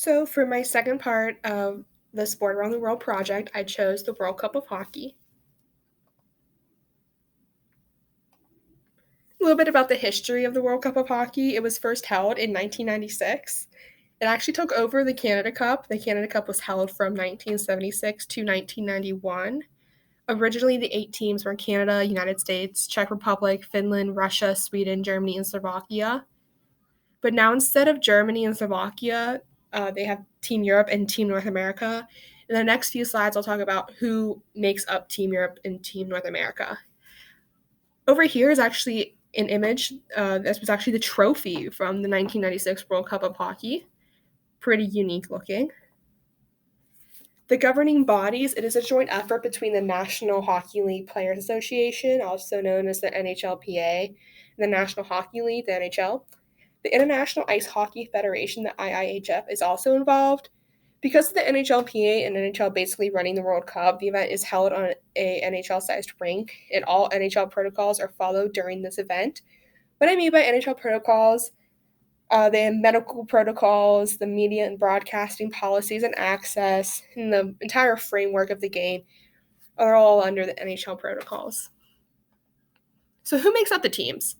So, for my second part of the Sport Around the World project, I chose the World Cup of Hockey. A little bit about the history of the World Cup of Hockey. It was first held in 1996. It actually took over the Canada Cup. The Canada Cup was held from 1976 to 1991. Originally, the 8 teams were Canada, United States, Czech Republic, Finland, Russia, Sweden, Germany, and Slovakia. But now, instead of Germany and Slovakia, they have Team Europe and Team North America. In the next few slides, I'll talk about who makes up Team Europe and Team North America. Over here is actually an image. This was actually the trophy from the 1996 World Cup of Hockey. Pretty unique looking. The governing bodies, it is a joint effort between the National Hockey League Players Association, also known as the NHLPA, and the National Hockey League, the NHL. The International Ice Hockey Federation, the IIHF, is also involved. Because of the NHLPA and NHL basically running the World Cup, the event is held on a NHL-sized rink, and all NHL protocols are followed during this event. What I mean by NHL protocols, the medical protocols, the media and broadcasting policies and access, and the entire framework of the game are all under the NHL protocols. So who makes up the teams?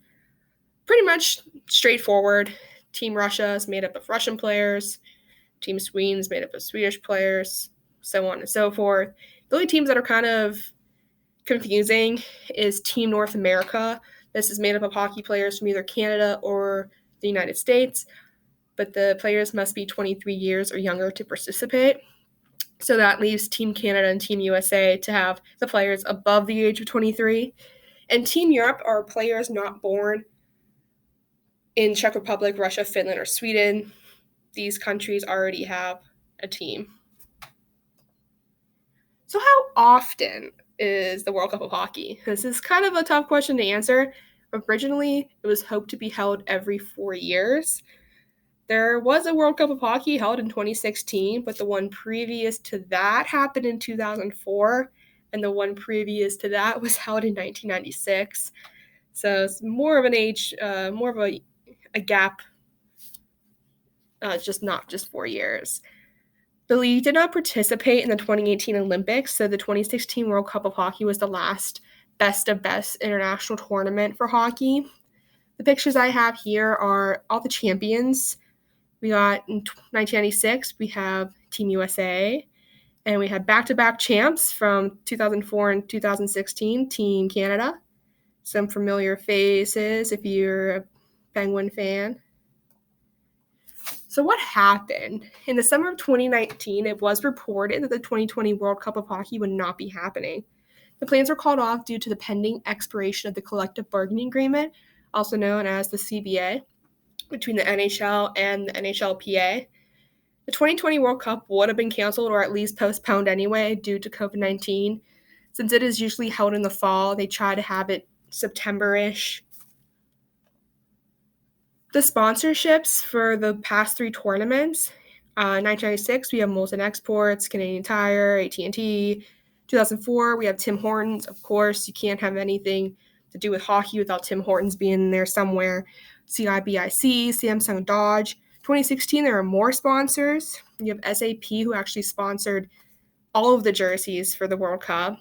Pretty much straightforward. Team Russia is made up of Russian players. Team Sweden is made up of Swedish players, so on and so forth. The only teams that are kind of confusing is Team North America. This is made up of hockey players from either Canada or the United States, but the players must be 23 years or younger to participate. So that leaves Team Canada and Team USA to have the players above the age of 23. And Team Europe are players not born in Czech Republic, Russia, Finland, or Sweden. These countries already have a team. So how often is the World Cup of Hockey? This is kind of a tough question to answer. Originally, it was hoped to be held every 4 years. There was a World Cup of Hockey held in 2016, but the one previous to that happened in 2004, and the one previous to that was held in 1996. So it's more of an age, more of a gap, just not just 4 years. The league did not participate in the 2018 Olympics, so the 2016 World Cup of Hockey was the last best of best international tournament for hockey. The pictures I have here are all the champions. We got in 1996, we have Team USA, and we had back-to-back champs from 2004 and 2016, Team Canada. Some familiar faces if you're a Penguin fan. So what happened? In the summer of 2019, it was reported that the 2020 World Cup of Hockey would not be happening. The plans were called off due to the pending expiration of the collective bargaining agreement, also known as the CBA, between the NHL and the NHLPA. The 2020 World Cup would have been canceled or at least postponed anyway due to COVID-19. Since it is usually held in the fall, they try to have it September-ish. The sponsorships for the past 3 tournaments, 1996, we have Molson Exports, Canadian Tire, AT&T. 2004, we have Tim Hortons. Of course, you can't have anything to do with hockey without Tim Hortons being in there somewhere. CIBIC, Samsung, Dodge. 2016, there are more sponsors. You have SAP, who actually sponsored all of the jerseys for the World Cup.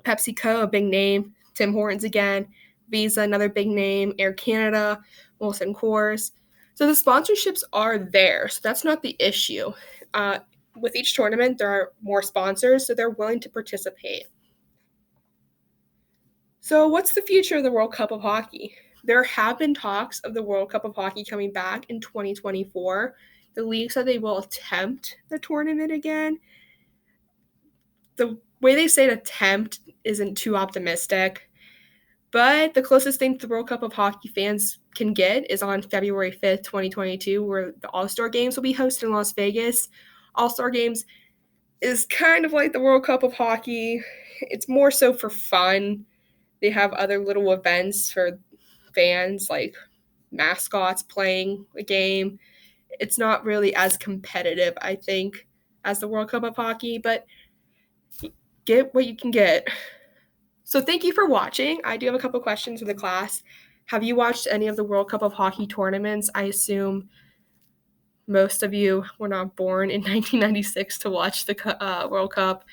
PepsiCo, a big name. Tim Hortons again. Visa, another big name. Air Canada, Molson Coors. So the sponsorships are there. So that's not the issue. With each tournament, there are more sponsors, so they're willing to participate. So what's the future of the World Cup of Hockey? There have been talks of the World Cup of Hockey coming back in 2024. The league said they will attempt the tournament again. The way they say attempt isn't too optimistic. But the closest thing the World Cup of Hockey fans can get is on February 5th, 2022, where the All-Star Games will be hosted in Las Vegas. All-Star Games is kind of like the World Cup of Hockey. It's more so for fun. They have other little events for fans, like mascots playing a game. It's not really as competitive, I think, as the World Cup of Hockey, but get what you can get. So thank you for watching. I do have a couple questions for the class. Have you watched any of the World Cup of Hockey tournaments? I assume most of you were not born in 1996 to watch the World Cup,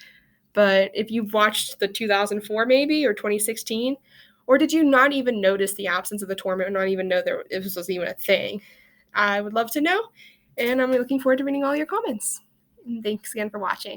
but if you've watched the 2004 maybe or 2016, or did you not even notice the absence of the tournament or not even know this was even a thing? I would love to know, and I'm looking forward to reading all your comments. And thanks again for watching.